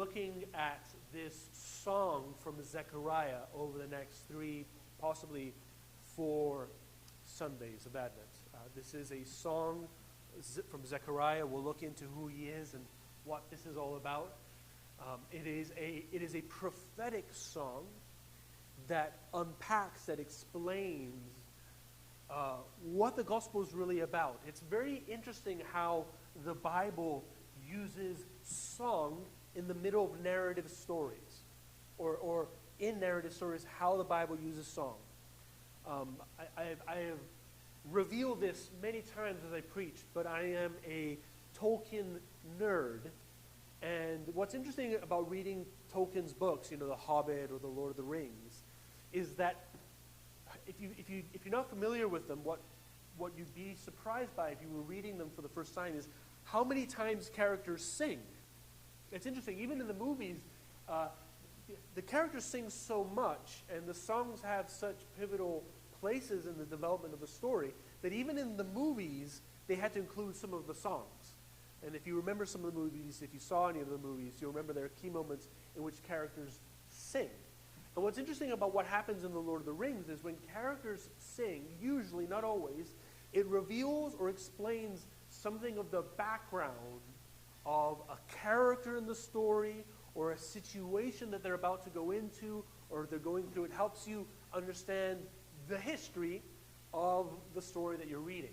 looking at this song from Zechariah over the next 3, possibly 4 Sundays of Advent. This is a song from Zechariah. We'll look into who he is and what this is all about. It is a prophetic song that unpacks, that explains what the gospel is really about. It's very interesting how the Bible uses song in the middle of narrative stories, or in narrative stories, how the Bible uses song. I have revealed this many times as I preach, but I am a Tolkien nerd. And what's interesting about reading Tolkien's books, The Hobbit or The Lord of the Rings, is that if you're not familiar with them, what you'd be surprised by if you were reading them for the first time is how many times characters sing. It's interesting, even in the movies, the characters sing so much, and the songs have such pivotal places in the development of the story, that even in the movies, they had to include some of the songs. And if you remember some of the movies, if you saw any of the movies, you'll remember there are key moments in which characters sing. And what's interesting about what happens in The Lord of the Rings is when characters sing, usually, not always, it reveals or explains something of the background of a character in the story or a situation that they're about to go into or they're going through. It helps you understand the history of the story that you're reading.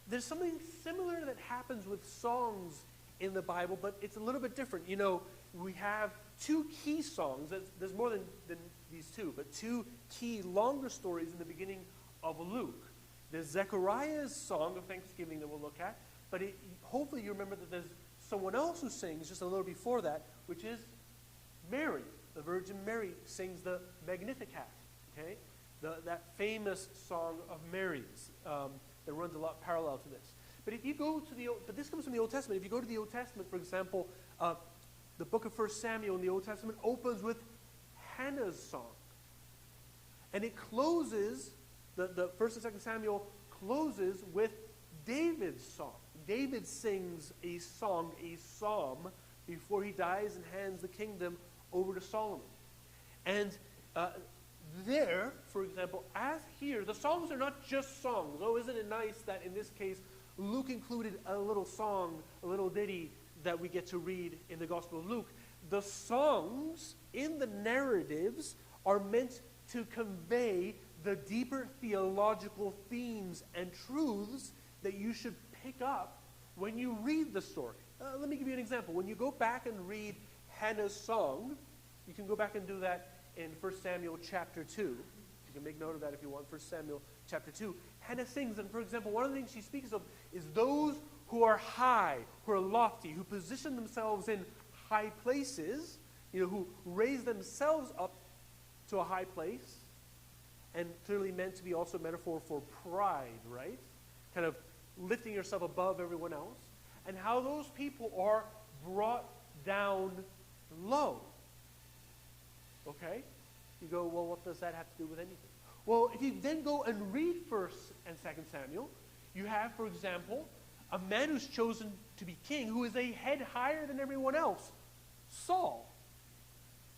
There's something similar that happens with songs in the Bible, but it's a little bit different. We have 2 key songs. There's more than these 2, but 2 key longer stories in the beginning of Luke. There's Zechariah's song of thanksgiving that we'll look at, but hopefully you remember that there's someone else who sings just a little before that, which is Mary. The Virgin Mary sings the Magnificat, okay? That famous song of Mary's that runs a lot parallel to this. But if you go to but this comes from the Old Testament. If you go to the Old Testament, for example, the book of 1 Samuel in the Old Testament opens with Hannah's song. And it closes, the 1 and 2 Samuel closes with David's song. David sings a song, a psalm, before he dies and hands the kingdom over to Solomon. And there, for example, as here, the songs are not just songs. Oh, isn't it nice that in this case, Luke included a little song, a little ditty that we get to read in the Gospel of Luke. The songs in the narratives are meant to convey the deeper theological themes and truths that you should pick up when you read the story. Let me give you an example. When you go back and read Hannah's song, you can go back and do that in 1 Samuel chapter 2. You can make note of that if you want, 1 Samuel chapter 2. Hannah sings, and for example, one of the things she speaks of is those who are high, who are lofty, who position themselves in high places, who raise themselves up to a high place, and clearly meant to be also a metaphor for pride, right? Kind of lifting yourself above everyone else, and how those people are brought down low. Okay? You go, well, what does that have to do with anything? Well, if you then go and read 1 and 2 Samuel, you have, for example, a man who's chosen to be king who is a head higher than everyone else, Saul.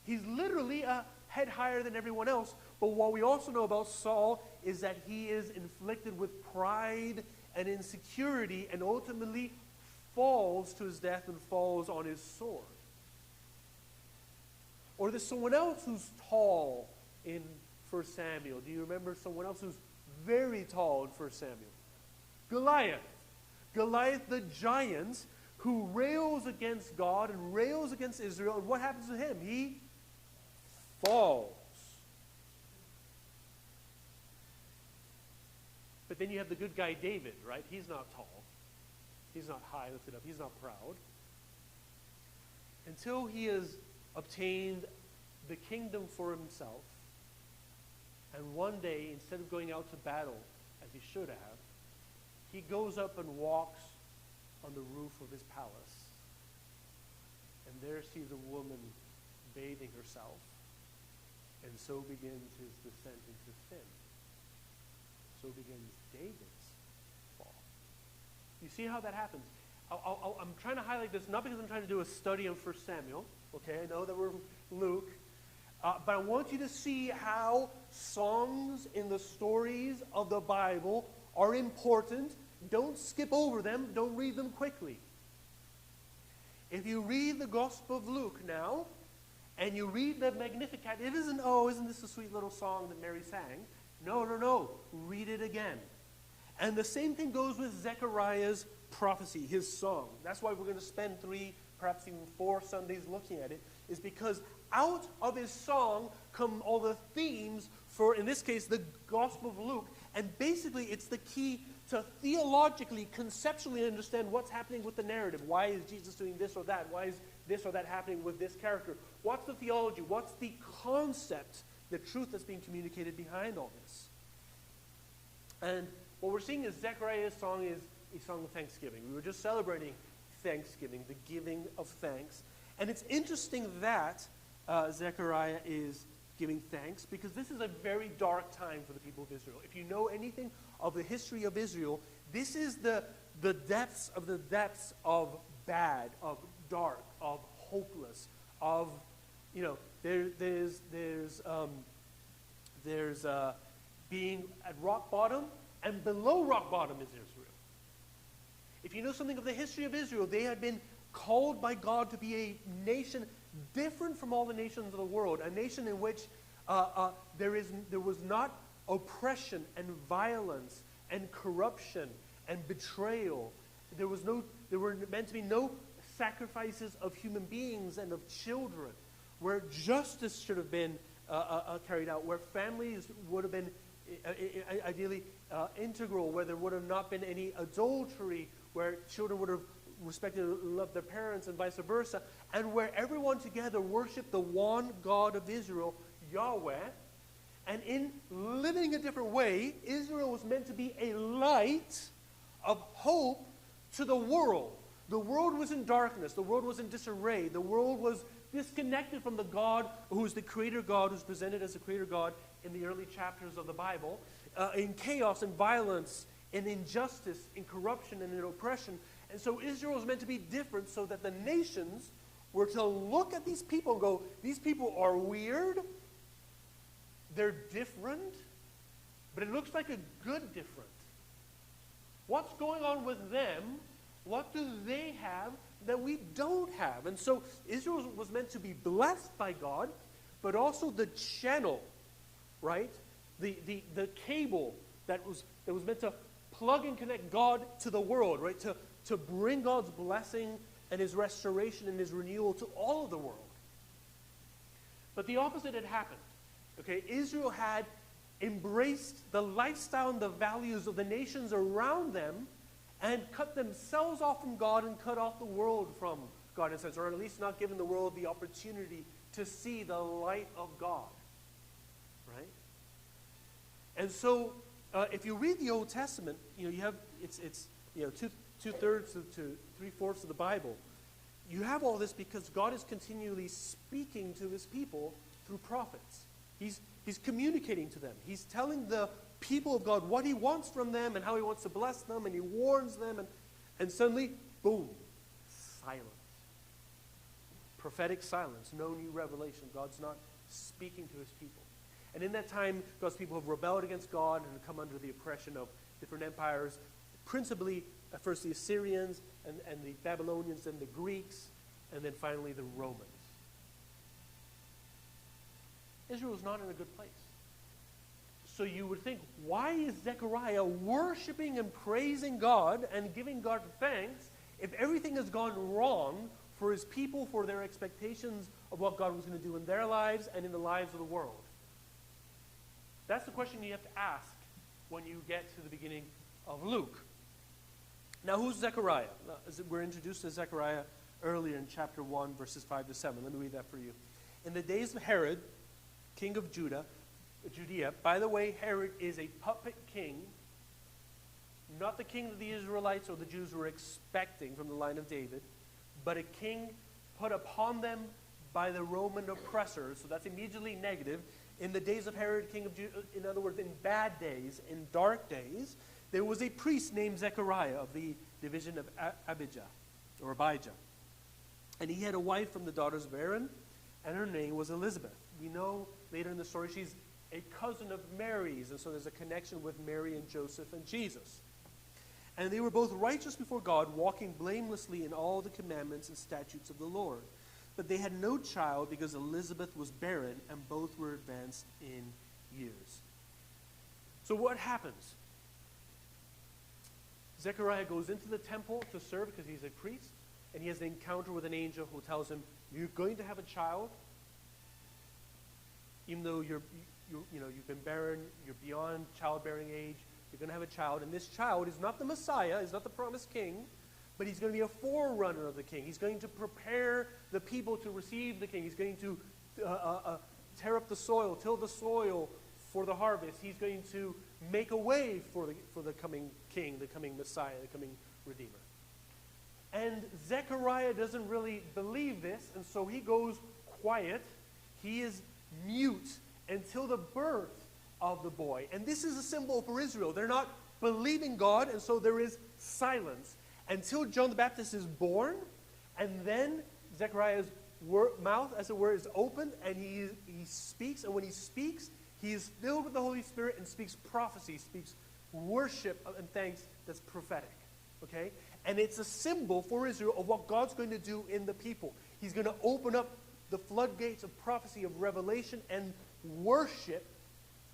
He's literally a head higher than everyone else, but what we also know about Saul is that he is inflicted with pride and insecurity and ultimately falls to his death and falls on his sword. Or there's someone else who's tall in 1 Samuel. Do you remember someone else who's very tall in 1 Samuel? Goliath. Goliath the giant who rails against God and rails against Israel. And what happens to him? He falls. But then you have the good guy David, right? He's not tall. He's not high lifted up. He's not proud. Until he has obtained the kingdom for himself. And one day, instead of going out to battle, as he should have, he goes up and walks on the roof of his palace. And there sees a woman bathing herself. And so begins his descent into sin. So begins David's fall. You see how that happens? I'm trying to highlight this, not because I'm trying to do a study on 1 Samuel, okay? I know that we're Luke. But I want you to see how songs in the stories of the Bible are important. Don't skip over them. Don't read them quickly. If you read the Gospel of Luke now, and you read the Magnificat, it isn't, oh, isn't this a sweet little song that Mary sang? No, no, no. Read it again. And the same thing goes with Zechariah's prophecy, his song. That's why we're going to spend 3, perhaps even 4 Sundays looking at it, is because out of his song come all the themes for, in this case, the Gospel of Luke. And basically, it's the key to theologically, conceptually understand what's happening with the narrative. Why is Jesus doing this or that? Why is this or that happening with this character? What's the theology? What's the concept, the truth that's being communicated behind all this? And what we're seeing is Zechariah's song is a song of thanksgiving. We were just celebrating Thanksgiving, the giving of thanks. And it's interesting that Zechariah is giving thanks, because this is a very dark time for the people of Israel. If you know anything of the history of Israel, this is the depths of bad, of dark, of hopeless, of, you know, there's being at rock bottom, and below rock bottom is Israel. If you know something of the history of Israel, they had been called by God to be a nation different from all the nations of the world, a nation in which there was not oppression and violence and corruption and betrayal. There were meant to be no sacrifices of human beings and of children, where justice should have been carried out, where families would have been ideally integral, where there would have not been any adultery, where children would have respected and loved their parents, and vice versa, and where everyone together worshiped the one God of Israel, Yahweh. And in living a different way, Israel was meant to be a light of hope to the world. The world was in darkness. The world was in disarray. The world was disconnected from the God who is the creator God, who's presented as the creator God in the early chapters of the Bible, in chaos and violence, in injustice, in corruption, and in oppression. And so Israel was meant to be different, so that the nations were to look at these people and go, these people are weird, they're different, but it looks like a good different. What's going on with them? What do they have that we don't have? And so Israel was meant to be blessed by God, but also the channel, right? The cable that was meant to plug and connect God to the world, right? To bring God's blessing and his restoration and his renewal to all of the world. But the opposite had happened. Okay, Israel had embraced the lifestyle and the values of the nations around them, and cut themselves off from God and cut off the world from God, in a sense, or at least not given the world the opportunity to see the light of God, right? And so, if you read the Old Testament, you have it's two-thirds to three-fourths of the Bible. You have all this because God is continually speaking to his people through prophets. He's communicating to them. He's telling the people of God what he wants from them and how he wants to bless them, and he warns them, and suddenly, boom, silence. Prophetic silence, no new revelation. God's not speaking to his people. And in that time, God's people have rebelled against God and have come under the oppression of different empires, principally at first the Assyrians and the Babylonians and the Greeks, and then finally the Romans. Israel is not in a good place. So you would think, why is Zechariah worshiping and praising God and giving God thanks if everything has gone wrong for his people, for their expectations of what God was going to do in their lives and in the lives of the world? That's the question you have to ask when you get to the beginning of Luke. Now, who's Zechariah? We're introduced to Zechariah earlier in chapter 1, verses 5 to 7. Let me read that for you. In the days of Herod, king of Judea, by the way, Herod is a puppet king, not the king that the Israelites or the Jews were expecting from the line of David, but a king put upon them by the Roman oppressors. So that's immediately negative. In the days of Herod, king of Judah, in other words, in bad days, in dark days, there was a priest named Zechariah of the division of Abijah. And he had a wife from the daughters of Aaron, and her name was Elizabeth. We know later in the story she's a cousin of Mary's, and so there's a connection with Mary and Joseph and Jesus. And they were both righteous before God, walking blamelessly in all the commandments and statutes of the Lord. But they had no child because Elizabeth was barren, and both were advanced in years. So what happens? Zechariah goes into the temple to serve because he's a priest, and he has an encounter with an angel who tells him, you're going to have a child, even though you've been barren, you're beyond childbearing age, you're going to have a child, and this child is not the Messiah, is not the promised king, but he's going to be a forerunner of the king. He's going to prepare the people to receive the king. He's going to tear up the soil, till the soil for the harvest. He's going to make a way for the coming king, the coming Messiah, the coming Redeemer. And Zechariah doesn't really believe this, and so he goes quiet. He is mute until the birth of the boy. And this is a symbol for Israel. They're not believing God, and so there is silence until John the Baptist is born, and then Zechariah's mouth, as it were, is opened, and he speaks, and when he speaks, he is filled with the Holy Spirit and speaks prophecy, speaks worship and thanks that's prophetic. Okay? And it's a symbol for Israel of what God's going to do in the people. He's going to open up the floodgates of prophecy, of revelation, and worship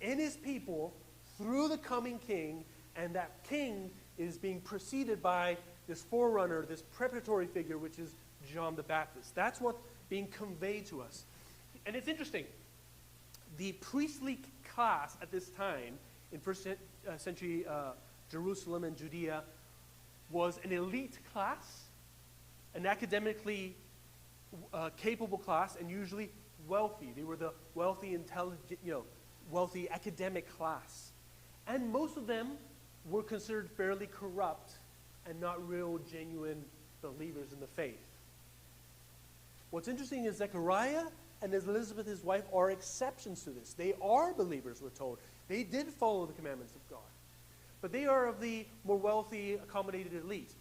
in his people through the coming king, and that king is being preceded by this forerunner, this preparatory figure, which is John the Baptist. That's what's being conveyed to us. And it's interesting. The priestly class at this time, in first century Jerusalem and Judea, was an elite class, an academically capable class, and usually wealthy. They were the wealthy, intelligent, wealthy academic class. And most of them were considered fairly corrupt and not real, genuine believers in the faith. What's interesting is Zechariah and Elizabeth, his wife, are exceptions to this. They are believers, we're told. They did follow the commandments of God. But they are of the more wealthy, accommodated elite.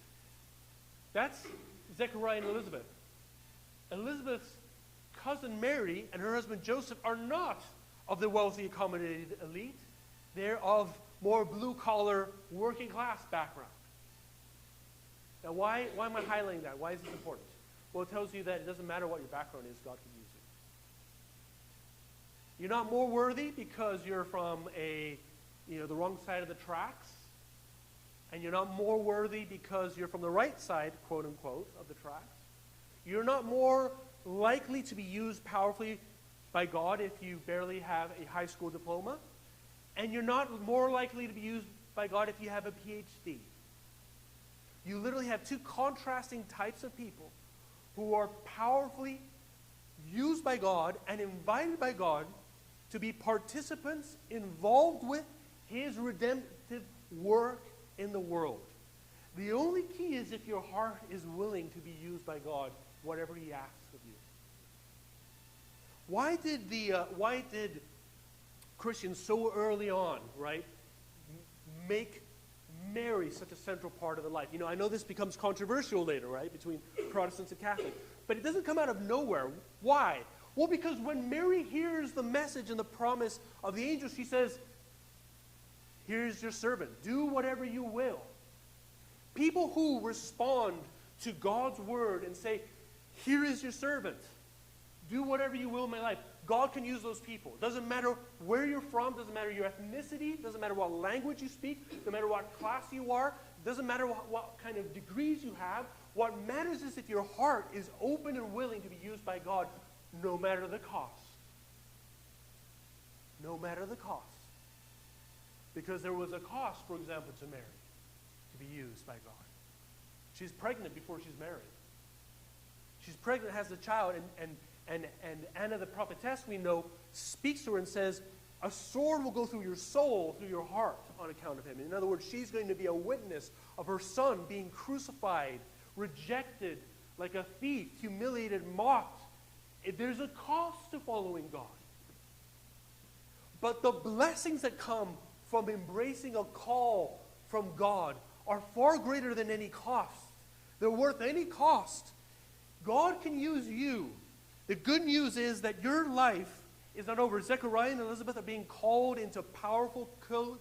That's Zechariah and Elizabeth. Elizabeth's cousin Mary and her husband Joseph are not of the wealthy, accommodated elite. They're of more blue-collar, working-class background. Now, why am I highlighting that? Why is this important? Well, it tells you that it doesn't matter what your background is, God can use you. You're not more worthy because you're from the wrong side of the tracks, and you're not more worthy because you're from the right side, quote unquote, of the tracks. You're not more likely to be used powerfully by God if you barely have a high school diploma, and you're not more likely to be used by God if you have a PhD. You literally have two contrasting types of people who are powerfully used by God and invited by God to be participants involved with his redemptive work in the world. The only key is if your heart is willing to be used by God, whatever he asks of you. Why did Christians so early on, right, make Mary such a central part of their life? I know this becomes controversial later, right, between Protestants and Catholics, but it doesn't come out of nowhere. Why? Well, because when Mary hears the message and the promise of the angel, she says, here's your servant. Do whatever you will. People who respond to God's word and say, here is your servant. Do whatever you will in my life. God can use those people. Doesn't matter where you're from. Doesn't matter your ethnicity. Doesn't matter what language you speak. No matter what class you are. Doesn't matter what kind of degrees you have. What matters is if your heart is open and willing to be used by God, no matter the cost. No matter the cost. Because there was a cost, for example, to Mary to be used by God. She's pregnant before she's married. She's pregnant, has a child, and Anna the prophetess, we know, speaks to her and says, a sword will go through your soul, through your heart, on account of him. In other words, she's going to be a witness of her son being crucified, rejected, like a thief, humiliated, mocked. There's a cost to following God. But the blessings that come from embracing a call from God are far greater than any cost. They're worth any cost. God can use you. The good news is that your life is not over. Zechariah and Elizabeth are being called into powerful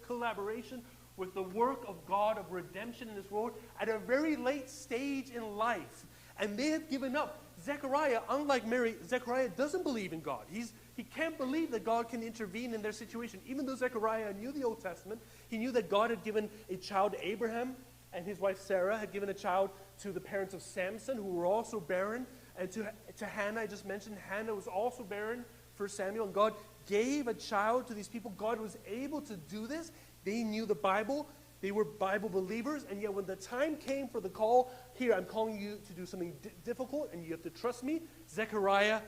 collaboration with the work of God of redemption in this world at a very late stage in life. And they have given up. Zechariah, unlike Mary, Zechariah doesn't believe in God. He can't believe that God can intervene in their situation. Even though Zechariah knew the Old Testament, he knew that God had given a child to Abraham, and his wife Sarah had given a child to the parents of Samson, who were also barren, and to Hannah. I just mentioned Hannah was also barren for Samuel, and God gave a child to these people. God was able to do this. They knew the Bible. They were Bible believers, and yet when the time came for the call, here, I'm calling you to do something difficult, and you have to trust me, Zechariah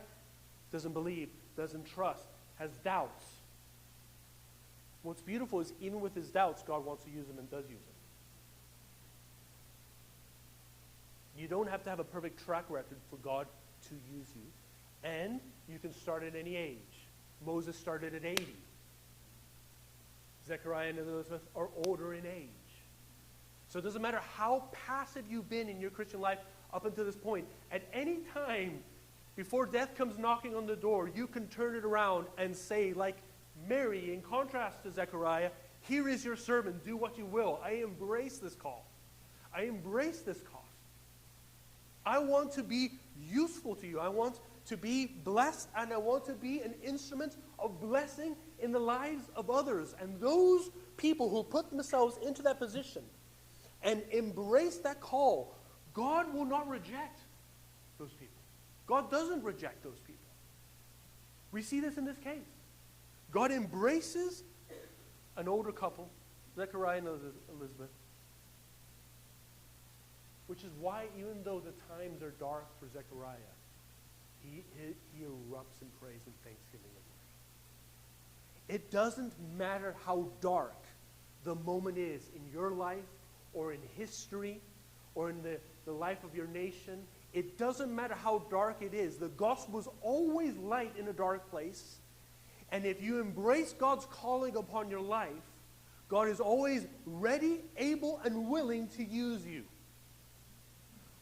doesn't believe, doesn't trust, has doubts. What's beautiful is even with his doubts, God wants to use him and does use him. You don't have to have a perfect track record for God to use you. And you can start at any age. Moses started at 80. Zechariah and Elizabeth are older in age. So it doesn't matter how passive you've been in your Christian life up until this point. At any time, before death comes knocking on the door, you can turn it around and say, like Mary, in contrast to Zechariah, here is your servant, do what you will. I embrace this call. I embrace this cost. I want to be useful to you. I want to be blessed, and I want to be an instrument of blessing in the lives of others. And those people who put themselves into that position and embrace that call, God will not reject those people. God doesn't reject those people. We see this in this case. God embraces an older couple, Zechariah and Elizabeth, which is why even though the times are dark for Zechariah, he erupts in praise and thanksgiving and worship. It doesn't matter how dark the moment is in your life or in history or in the life of your nation. It doesn't matter how dark it is. The gospel is always light in a dark place. And if you embrace God's calling upon your life, God is always ready, able, and willing to use you.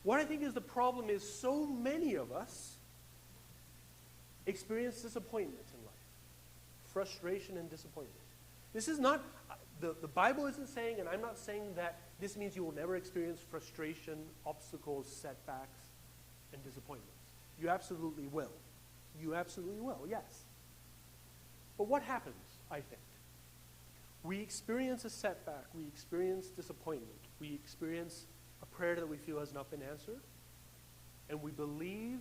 What I think is the problem is so many of us experience disappointment in life. Frustration and disappointment. This is not, the Bible isn't saying, and I'm not saying that this means you will never experience frustration, obstacles, setbacks, and disappointments. You absolutely will. You absolutely will, yes. But what happens, I think? We experience a setback. We experience disappointment. We experience a prayer that we feel has not been answered. And we believe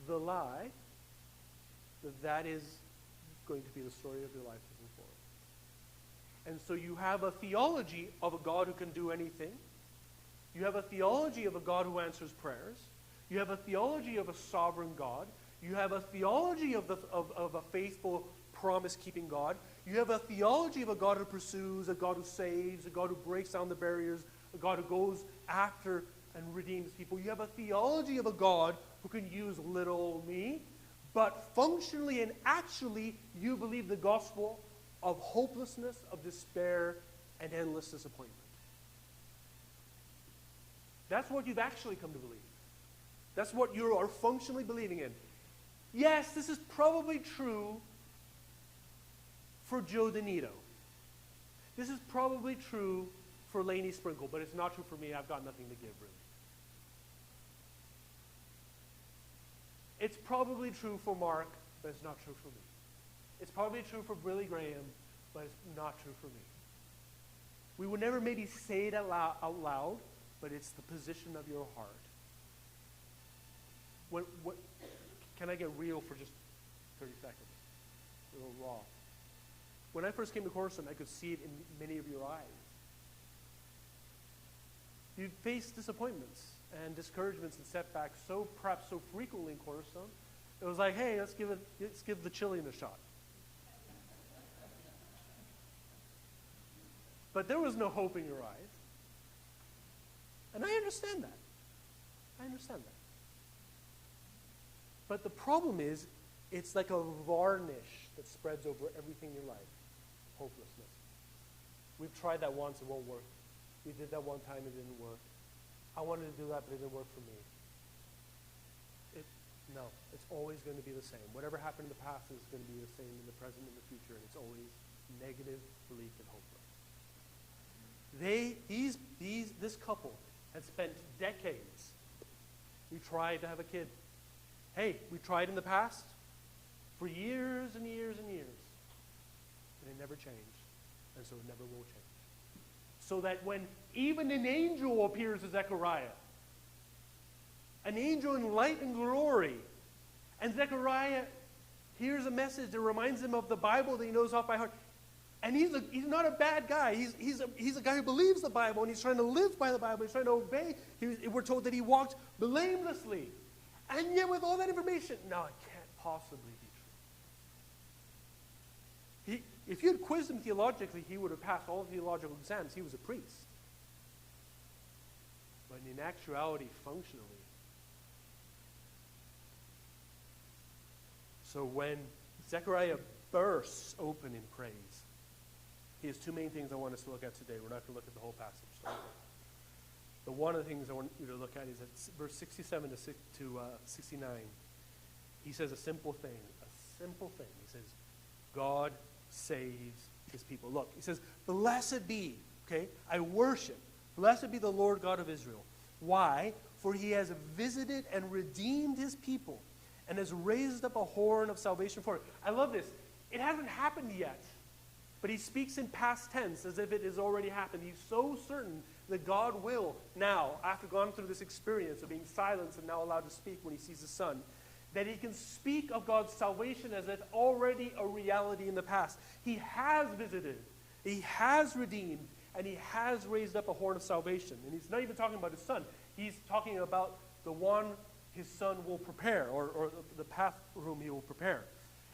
the lie that is going to be the story of your life moving forward. And so you have a theology of a God who can do anything. You have a theology of a God who answers prayers. You have a theology of a sovereign God. You have a theology of a faithful, promise-keeping God. You have a theology of a God who pursues, a God who saves, a God who breaks down the barriers, a God who goes after and redeems people. You have a theology of a God who can use little me, but functionally and actually you believe the gospel of hopelessness, of despair, and endless disappointment. That's what you've actually come to believe. That's what you are functionally believing in. Yes, this is probably true for Joe DeNito. This is probably true for Lainey Sprinkle, but it's not true for me. I've got nothing to give, really. It's probably true for Mark, but it's not true for me. It's probably true for Billy Graham, but it's not true for me. We would never maybe say it out loud, but it's the position of your heart. Can I get real for just 30 seconds? A little raw. When I first came to Coruscant, I could see it in many of your eyes. You face disappointments and discouragements and setbacks perhaps so frequently in Coruscant. It was like, hey, let's give the Chilean a shot. But there was no hope in your eyes. And I understand that. I understand that. But the problem is, it's like a varnish that spreads over everything in your life. Hopelessness. We've tried that once, it won't work. We did that one time, it didn't work. I wanted to do that, but it didn't work for me. No, it's always going to be the same. Whatever happened in the past is going to be the same in the present and the future, and it's always negative, bleak, and hopeless. This couple had spent decades. We tried to have a kid. Hey, we tried in the past for years and years and years, and it never changed, and so it never will change. So that when even an angel appears to Zechariah, an angel in light and glory, and Zechariah hears a message that reminds him of the Bible that he knows off by heart. And he's not a bad guy. He's a guy who believes the Bible, and he's trying to live by the Bible. He's trying to obey. We're told that he walked blamelessly. And yet with all that information, no, it can't possibly be true. If you had quizzed him theologically, he would have passed all the theological exams. He was a priest. But in actuality, functionally. So when Zechariah bursts open in praise, he has two main things I want us to look at today. We're not going to look at the whole passage. But one of the things I want you to look at is at verse 67 to 69. He says a simple thing. He says, God saves his people. Look, he says, blessed be, okay, I worship. Blessed be the Lord God of Israel. Why? For he has visited and redeemed his people and has raised up a horn of salvation for it. I love this. It hasn't happened yet. But he speaks in past tense as if it has already happened. He's so certain that God will now, after gone through this experience of being silenced and now allowed to speak when he sees the Son, that he can speak of God's salvation as if already a reality in the past. He has visited, he has redeemed, and he has raised up a horn of salvation. And he's not even talking about his Son. He's talking about the one his Son will prepare, or the path for whom he will prepare.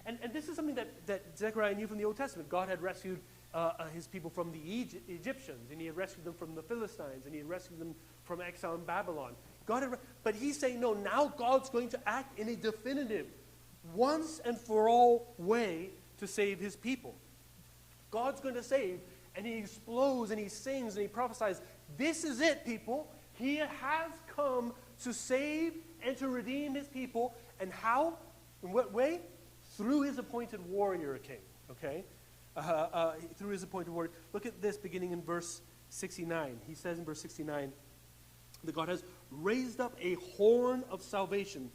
And this is something that Zechariah knew from the Old Testament. God had rescued his people from the Egyptians, and he had rescued them from the Philistines, and he had rescued them from exile in Babylon. But he's saying, no, now God's going to act in a definitive, once and for all way to save his people. God's going to save, and he explodes, and he sings, and he prophesies. This is it, people. He has come to save and to redeem his people. And how? In what way? Through his appointed warrior king, okay? Through his appointed warrior. Look at this beginning in verse 69. He says in verse 69 that God has raised up a horn of salvation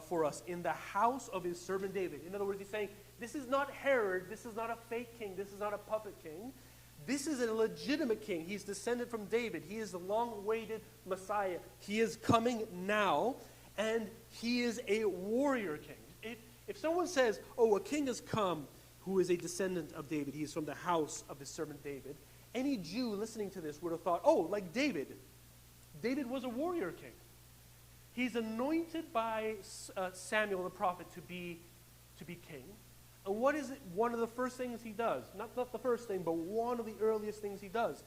for us in the house of his servant David. In other words, he's saying, this is not Herod, this is not a fake king, this is not a puppet king. This is a legitimate king. He's descended from David. He is the long-awaited Messiah. He is coming now, and he is a warrior king. If someone says, oh, a king has come who is a descendant of David, he is from the house of his servant David, any Jew listening to this would have thought, oh, like David. David was a warrior king. He's anointed by Samuel the prophet to be king. And what is it? One of the first things he does, not the first thing, but one of the earliest things he does.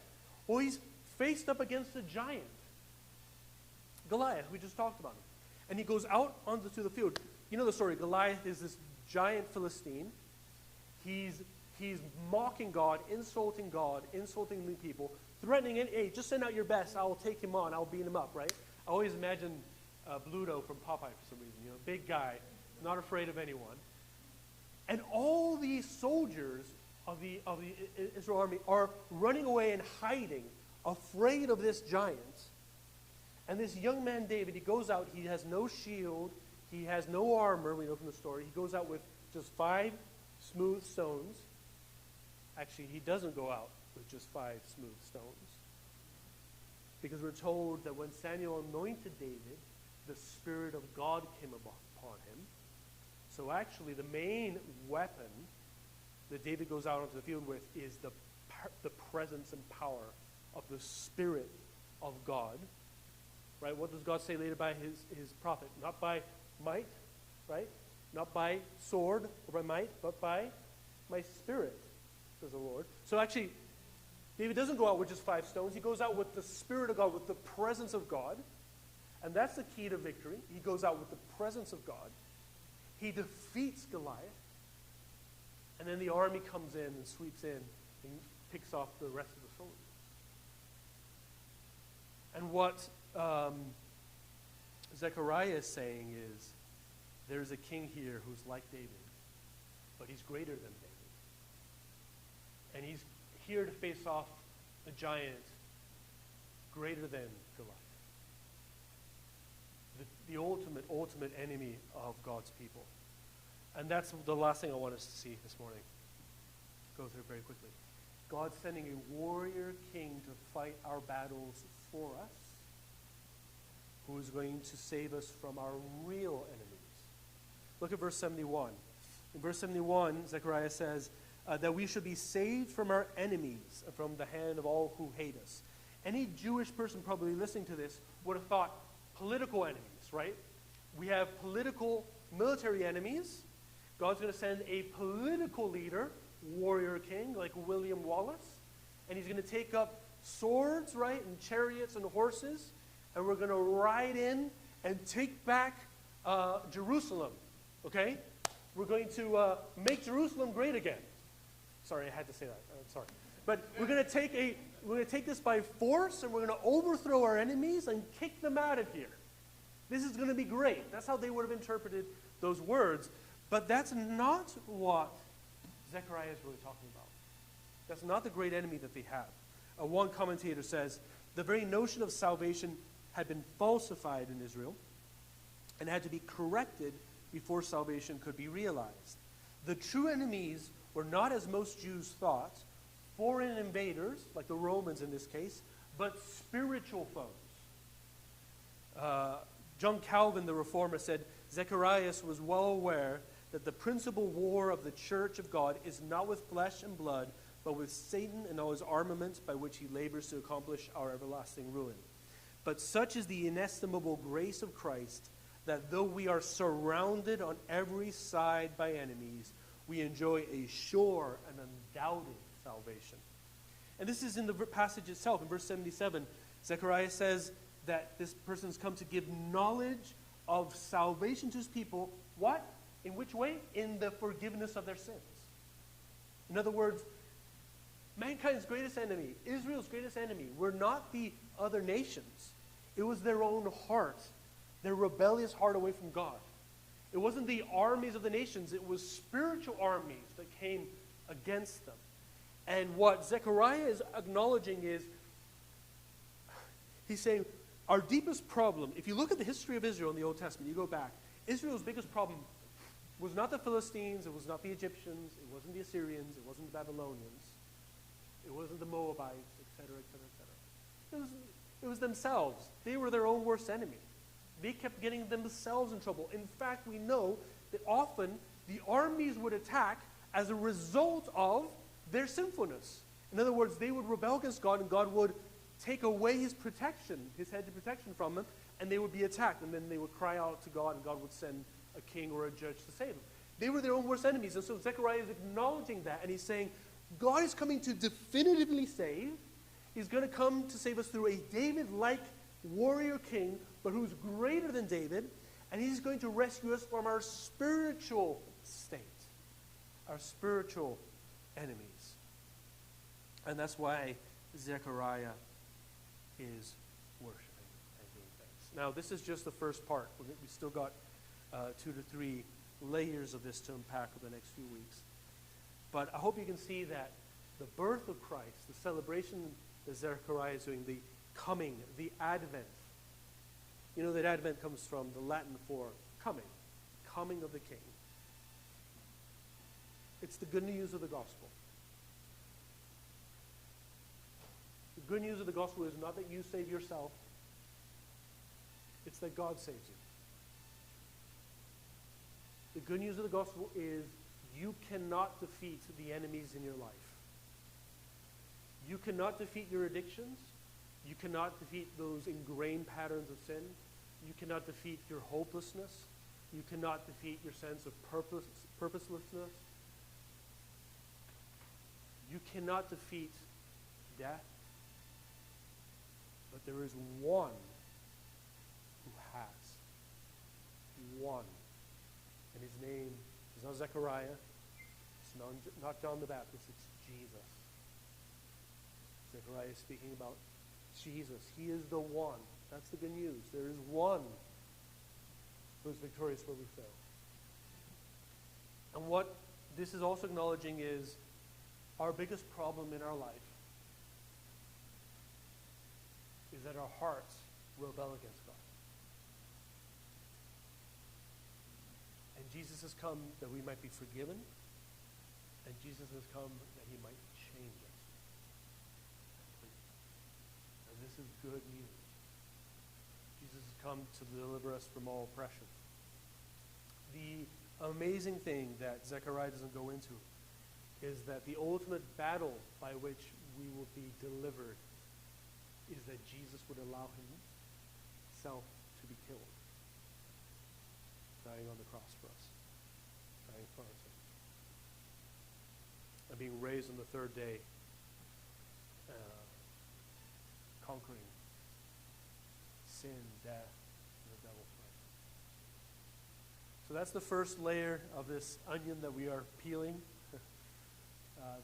Well, he's faced up against a giant, Goliath. We just talked about him. And he goes out onto the field. You know the story. Goliath is this giant Philistine. He's mocking God, insulting the people, threatening it. Hey, just send out your best. I will take him on. I'll beat him up, right? I always imagine Bluto from Popeye for some reason. You know, big guy, not afraid of anyone. And all these soldiers of the Israel army are running away and hiding, afraid of this giant. And this young man, David, he goes out. He has no shield. He has no armor, we know from the story. He goes out with just 5 smooth stones. Actually, he doesn't go out with just 5 smooth stones. Because we're told that when Samuel anointed David, the Spirit of God came upon him. So actually, the main weapon that David goes out onto the field with is the presence and power of the Spirit of God. Right? What does God say later by his prophet? Not by might, right? Not by sword or by might, but by my Spirit, says the Lord. So actually, David doesn't go out with just 5 stones. He goes out with the Spirit of God, with the presence of God. And that's the key to victory. He goes out with the presence of God. He defeats Goliath. And then the army comes in and sweeps in and picks off the rest of the soldiers. And what Zechariah is saying is, there's a king here who's like David, but he's greater than David. And he's here to face off a giant greater than Goliath. The ultimate enemy of God's people. And that's the last thing I want us to see this morning. Go through it very quickly. God's sending a warrior king to fight our battles for us, who is going to save us from our real enemies. Look at verse 71. In verse 71, Zechariah says that we should be saved from our enemies, from the hand of all who hate us. Any Jewish person probably listening to this would have thought political enemies, right? We have political, military enemies. God's going to send a political leader, warrior king, like William Wallace. And he's going to take up swords, right, and chariots and horses. And we're going to ride in and take back Jerusalem, okay? We're going to make Jerusalem great again. Sorry, I had to say that. I'm sorry. But we're going to take this by force, and we're going to overthrow our enemies and kick them out of here. This is going to be great. That's how they would have interpreted those words. But that's not what Zechariah is really talking about. That's not the great enemy that they have. One commentator says, the very notion of salvation had been falsified in Israel and had to be corrected before salvation could be realized. The true enemies were not, as most Jews thought, foreign invaders, like the Romans in this case, but spiritual foes. John Calvin, the reformer, said, Zechariah was well aware that the principal war of the church of God is not with flesh and blood, but with Satan and all his armaments by which he labors to accomplish our everlasting ruin. But such is the inestimable grace of Christ that though we are surrounded on every side by enemies, we enjoy a sure and undoubted salvation. And this is in the passage itself. In verse 77, Zechariah says that this person's come to give knowledge of salvation to his people. What? In which way? In the forgiveness of their sins. In other words, mankind's greatest enemy, Israel's greatest enemy, were not the other nations. It was their own heart, their rebellious heart away from God. It wasn't the armies of the nations, it was spiritual armies that came against them. And what Zechariah is acknowledging is, he's saying, our deepest problem, if you look at the history of Israel in the Old Testament, you go back, Israel's biggest problem was not the Philistines, it was not the Egyptians, it wasn't the Assyrians, it wasn't the Babylonians, it wasn't the Moabites, etc., etc., etc. It was themselves. They were their own worst enemy. They kept getting themselves in trouble. In fact, we know that often the armies would attack as a result of their sinfulness. In other words, they would rebel against God, and God would take away his protection, his hedge of protection from them, and they would be attacked. And then they would cry out to God, and God would send a king or a judge to save them. They were their own worst enemies. And so Zechariah is acknowledging that, and he's saying, God is coming to definitively save. He's going to come to save us through a David-like warrior king, but who's greater than David, and he's going to rescue us from our spiritual state, our spiritual enemies. And that's why Zechariah is worshiping and giving thanks. Now, this is just the first part. We still got 2 to 3 layers of this to unpack over the next few weeks. But I hope you can see that the birth of Christ, the celebration that Zechariah is doing, the coming, the advent. You know that advent comes from the Latin for coming of the king. It's the good news of the gospel. The good news of the gospel is not that you save yourself. It's that God saves you. The good news of the gospel is you cannot defeat the enemies in your life. You cannot defeat your addictions. You cannot defeat those ingrained patterns of sin. You cannot defeat your hopelessness. You cannot defeat your sense of purposelessness. You cannot defeat death. But there is one who has. One. And his name is not Zechariah. It's not John the Baptist. It's Jesus. Zechariah is speaking about Jesus. He is the one. That's the good news. There is one who is victorious where we fail. And what this is also acknowledging is our biggest problem in our life is that our hearts rebel against God. And Jesus has come that we might be forgiven, and Jesus has come that he might change us. And this is good news. Jesus has come to deliver us from all oppression. The amazing thing that Zechariah doesn't go into is that the ultimate battle by which we will be delivered is that Jesus would allow himself to be killed, dying on the cross for us, dying for our sins, and being raised on the third day, conquering sin, death, and the devil's reign. So that's the first layer of this onion that we are peeling,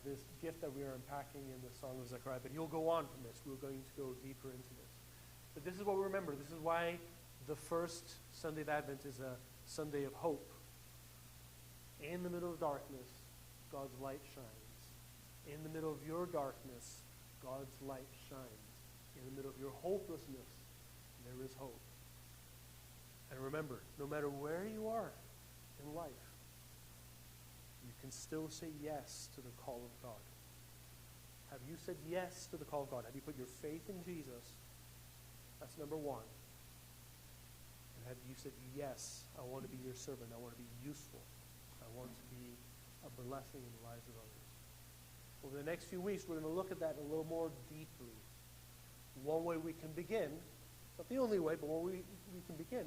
this gift that we are unpacking in the Song of Zechariah. But you'll go on from this. We're going to go deeper into this. But this is what we remember. This is why the first Sunday of Advent is a Sunday of hope. In the middle of darkness, God's light shines. In the middle of your darkness, God's light shines. In the middle of your hopelessness, there is hope. And remember, no matter where you are in life, you can still say yes to the call of God. Have you said yes to the call of God? Have you put your faith in Jesus? That's number one. And have you said, yes, I want to be your servant. I want to be useful. I want to be a blessing in the lives of others. Over the next few weeks, we're going to look at that a little more deeply. One way we can begin, not the only way, but one way we can begin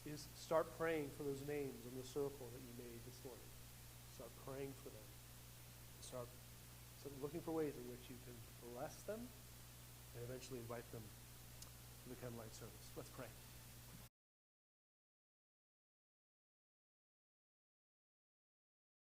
is start praying for those names in the circle that you made this morning. Start praying for them. Start looking for ways in which you can bless them and eventually invite them to the candlelight service. Let's pray.